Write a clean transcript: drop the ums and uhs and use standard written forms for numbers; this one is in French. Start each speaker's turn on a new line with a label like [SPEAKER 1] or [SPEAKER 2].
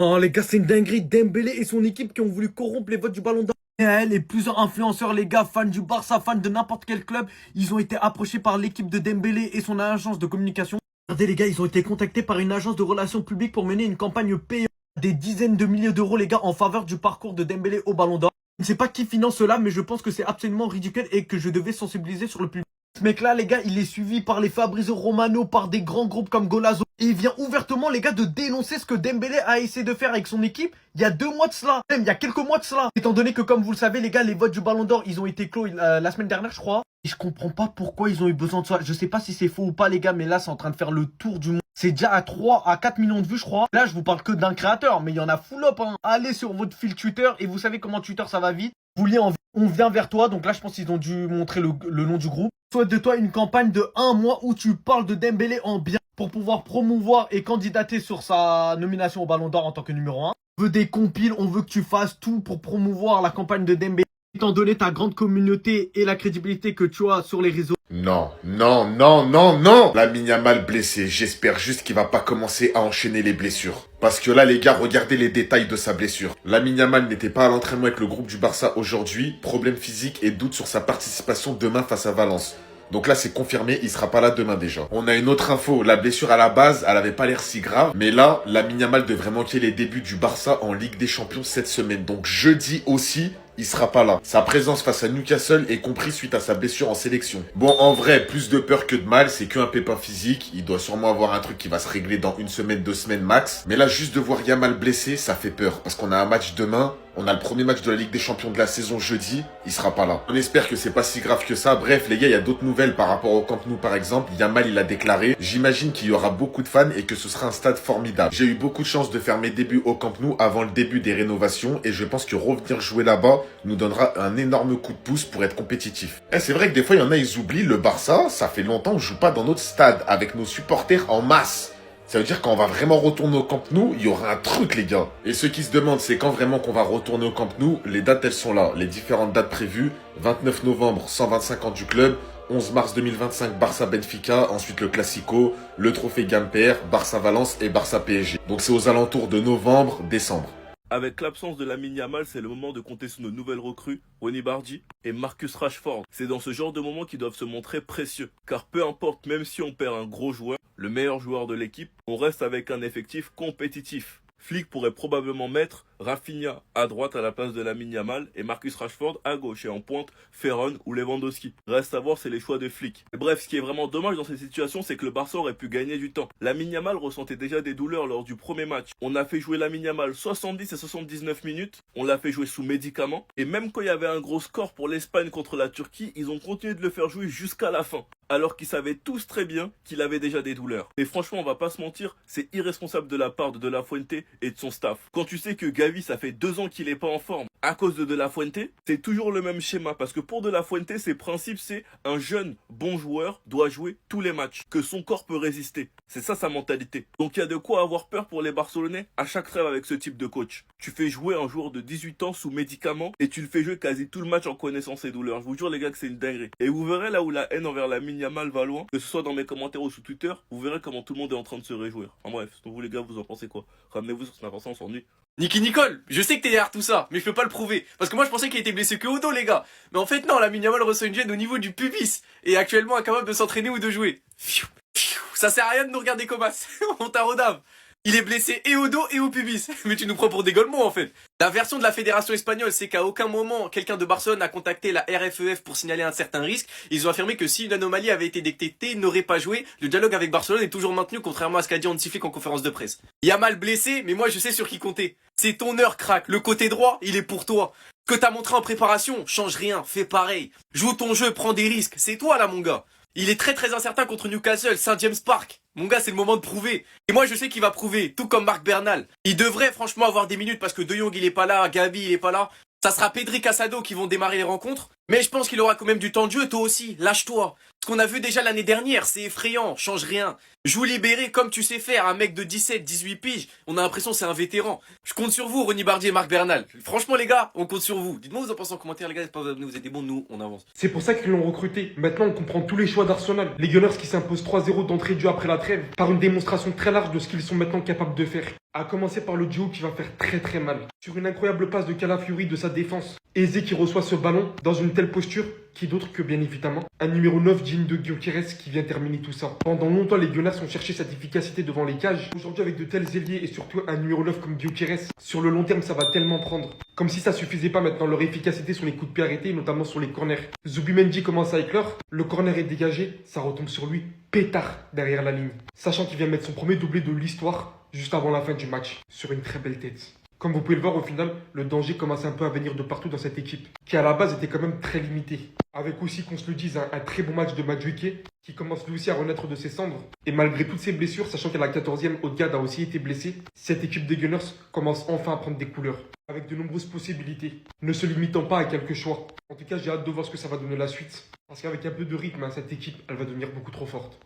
[SPEAKER 1] Oh les gars, c'est une dinguerie. Dembélé et son équipe qui ont voulu corrompre les votes du Ballon d'Or. Et plusieurs influenceurs, les gars, fans du Barça, fans de n'importe quel club, ils ont été approchés par l'équipe de Dembélé et son agence de communication. Regardez les gars, ils ont été contactés par une agence de relations publiques pour mener une campagne payante des dizaines de milliers d'euros, les gars, en faveur du parcours de Dembélé au Ballon d'Or. Je ne sais pas qui finance cela, mais je pense que c'est absolument ridicule et que je devais sensibiliser sur le public. Ce mec-là, les gars, il est suivi par les Fabrizio Romano, par des grands groupes comme Golazo. Et il vient ouvertement, les gars, de dénoncer ce que Dembélé a essayé de faire avec son équipe il y a 2 mois de cela. Même il y a quelques mois de cela. Étant donné que, comme vous le savez, les gars, les votes du Ballon d'Or, ils ont été clos la semaine dernière, je crois. Et je comprends pas pourquoi ils ont eu besoin de ça. Je sais pas si c'est faux ou pas, les gars, mais là, c'est en train de faire le tour du monde. C'est déjà à 3 à 4 millions de vues, je crois. Là, je vous parle que d'un créateur, mais il y en a full up, hein. Allez sur votre fil Twitter et vous savez comment Twitter, ça va vite. Vous liez on vient vers toi. Donc là, je pense qu'ils ont dû montrer le nom du groupe. Souhaite de toi une campagne de 1 mois où tu parles de Dembélé en bien pour pouvoir promouvoir et candidater sur sa nomination au Ballon d'Or en tant que numéro 1. On veut des compiles, on veut que tu fasses tout pour promouvoir la campagne de Dembélé. Étant donné ta grande communauté et la crédibilité que tu as sur les réseaux.
[SPEAKER 2] Non, non, non, non, non. Lamine Yamal blessé. J'espère juste qu'il va pas commencer à enchaîner les blessures. Parce que là, les gars, regardez les détails de sa blessure. Lamine Yamal n'était pas à l'entraînement avec le groupe du Barça aujourd'hui. Problème physique et doute sur sa participation demain face à Valence. Donc là, c'est confirmé, il sera pas là demain déjà. On a une autre info. La blessure à la base, elle avait pas l'air si grave. Mais là, Lamine Yamal devrait manquer les débuts du Barça en Ligue des Champions cette semaine. Donc jeudi aussi, il sera pas là. Sa présence face à Newcastle est comprise suite à sa blessure en sélection. Bon, en vrai, plus de peur que de mal, c'est qu'un pépin physique. Il doit sûrement avoir un truc qui va se régler dans 1 semaine, 2 semaines max. Mais là, juste de voir Yamal blessé, ça fait peur. Parce qu'on a un match demain. On a le premier match de la Ligue des Champions de la saison jeudi. Il sera pas là. On espère que c'est pas si grave que ça. Bref, les gars, il y a d'autres nouvelles par rapport au Camp Nou, par exemple. Yamal, il a déclaré: j'imagine qu'il y aura beaucoup de fans et que ce sera un stade formidable. J'ai eu beaucoup de chance de faire mes débuts au Camp Nou avant le début des rénovations et je pense que revenir jouer là-bas nous donnera un énorme coup de pouce pour être compétitif. C'est vrai que des fois, il y en a, ils oublient. Le Barça, ça fait longtemps qu'on joue pas dans notre stade avec nos supporters en masse. Ça veut dire qu'on va vraiment retourner au Camp Nou, il y aura un truc, les gars. Et ceux qui se demandent c'est quand vraiment qu'on va retourner au Camp Nou, les dates elles sont là. Les différentes dates prévues: 29 novembre, 125 ans du club; 11 mars 2025, Barça-Benfica, ensuite le Classico, le trophée Gamper, Barça-Valence et Barça-PSG. Donc c'est aux alentours de novembre, décembre.
[SPEAKER 3] Avec l'absence de Lamine Yamal, c'est le moment de compter sur nos nouvelles recrues, Ronny Bardi et Marcus Rashford. C'est dans ce genre de moments qu'ils doivent se montrer précieux. Car peu importe, même si on perd un gros joueur, le meilleur joueur de l'équipe, on reste avec un effectif compétitif. Flick pourrait probablement mettre Rafinha à droite à la place de Lamine Yamal et Marcus Rashford à gauche et en pointe Ferron ou Lewandowski. Reste à voir, c'est les choix de Flick. Bref, ce qui est vraiment dommage dans cette situation, c'est que le Barça aurait pu gagner du temps. Lamine Yamal ressentait déjà des douleurs lors du premier match. On a fait jouer Lamine Yamal 70 et 79 minutes, on l'a fait jouer sous médicaments et même quand il y avait un gros score pour l'Espagne contre la Turquie, ils ont continué de le faire jouer jusqu'à la fin. Alors qu'ils savaient tous très bien qu'il avait déjà des douleurs. Et franchement, on va pas se mentir, c'est irresponsable de la part de La Fuente et de son staff. Quand tu sais que Gavi, ça fait 2 ans qu'il est pas en forme à cause de La Fuente, c'est toujours le même schéma. Parce que pour De La Fuente, ses principes, c'est un jeune bon joueur doit jouer tous les matchs, que son corps peut résister. C'est ça sa mentalité. Donc il y a de quoi avoir peur pour les Barcelonais à chaque trêve avec ce type de coach. Tu fais jouer un joueur de 18 ans sous médicaments et tu le fais jouer quasi tout le match en connaissant ses douleurs. Je vous jure les gars que c'est une dinguerie. Et vous verrez là où la haine envers Lamine Yamal va loin, que ce soit dans mes commentaires ou sur Twitter, vous verrez comment tout le monde est en train de se réjouir. En bref, donc vous les gars, vous en pensez quoi? Ramenez-vous sur Snap, on s'ennuie.
[SPEAKER 4] Niki Nicole, je sais que t'es derrière tout ça, mais je peux pas le prouver. Parce que moi je pensais qu'il était blessé que au dos les gars. Mais en fait non, Lamine Yamal reçoit une gêne au niveau du pubis. Et actuellement incapable de s'entraîner ou de jouer. Ça sert à rien de nous regarder comme as. On t'a rodave. Il est blessé et au dos et au pubis. Mais tu nous prends pour des golemons en fait. La version de la fédération espagnole, c'est qu'à aucun moment, quelqu'un de Barcelone a contacté la RFEF pour signaler un certain risque. Ils ont affirmé que si une anomalie avait été détectée, il n'aurait pas joué. Le dialogue avec Barcelone est toujours maintenu, contrairement à ce qu'a dit Hansi Flick en conférence de presse. Yamal blessé, mais moi je sais sur qui compter. C'est ton heure, crack. Le côté droit, il est pour toi. Ce que t'as montré en préparation, change rien, fais pareil. Joue ton jeu, prends des risques. C'est toi là mon gars. Il est très incertain contre Newcastle, Saint James Park. Mon gars, c'est le moment de prouver. Et moi, je sais qu'il va prouver, tout comme Marc Bernal. Il devrait franchement avoir des minutes parce que De Jong, il est pas là, Gavi, il est pas là. Ça sera Pedri Casado qui vont démarrer les rencontres. Mais je pense qu'il aura quand même du temps de jeu, toi aussi. Lâche-toi. Ce qu'on a vu déjà l'année dernière, c'est effrayant. Change rien. Joue libéré comme tu sais faire. Un mec de 17, 18 piges. On a l'impression que c'est un vétéran. Je compte sur vous, Ronny Bardi et Marc Bernal. Franchement, les gars, on compte sur vous. Dites-moi vous en pensez en commentaire, les gars. N'hésitez pas à vous abonner, vous êtes des bons, nous, on avance.
[SPEAKER 5] C'est pour ça qu'ils l'ont recruté. Maintenant, on comprend tous les choix d'Arsenal. Les Gunners qui s'imposent 3-0 d'entrée de jeu après la trêve, par une démonstration très large de ce qu'ils sont maintenant capables de faire. À commencer par le duo qui va faire très très mal. Sur une incroyable passe de Calafiori de sa défense, Eze qui reçoit ce ballon dans une telle posture, qui d'autre que bien évidemment un numéro 9 digne de Gyökeres qui vient terminer tout ça. Pendant longtemps, les Gunners ont cherché cette efficacité devant les cages. Aujourd'hui, avec de tels ailiers et surtout un numéro 9 comme Gyökeres, sur le long terme, ça va tellement prendre. Comme si ça suffisait pas maintenant, leur efficacité sur les coups de pied arrêtés, notamment sur les corners. Zubimendi commence à éclore, le corner est dégagé, ça retombe sur lui, pétard derrière la ligne. Sachant qu'il vient mettre son premier doublé de l'histoire juste avant la fin du match, sur une très belle tête. Comme vous pouvez le voir, au final, le danger commence un peu à venir de partout dans cette équipe, qui à la base était quand même très limitée. Avec aussi, qu'on se le dise, un très bon match de Madueke, qui commence lui aussi à renaître de ses cendres. Et malgré toutes ses blessures, sachant qu'à la 14e, Odegaard a aussi été blessé, cette équipe des Gunners commence enfin à prendre des couleurs, avec de nombreuses possibilités, ne se limitant pas à quelques choix. En tout cas, j'ai hâte de voir ce que ça va donner la suite, parce qu'avec un peu de rythme, cette équipe, elle va devenir beaucoup trop forte.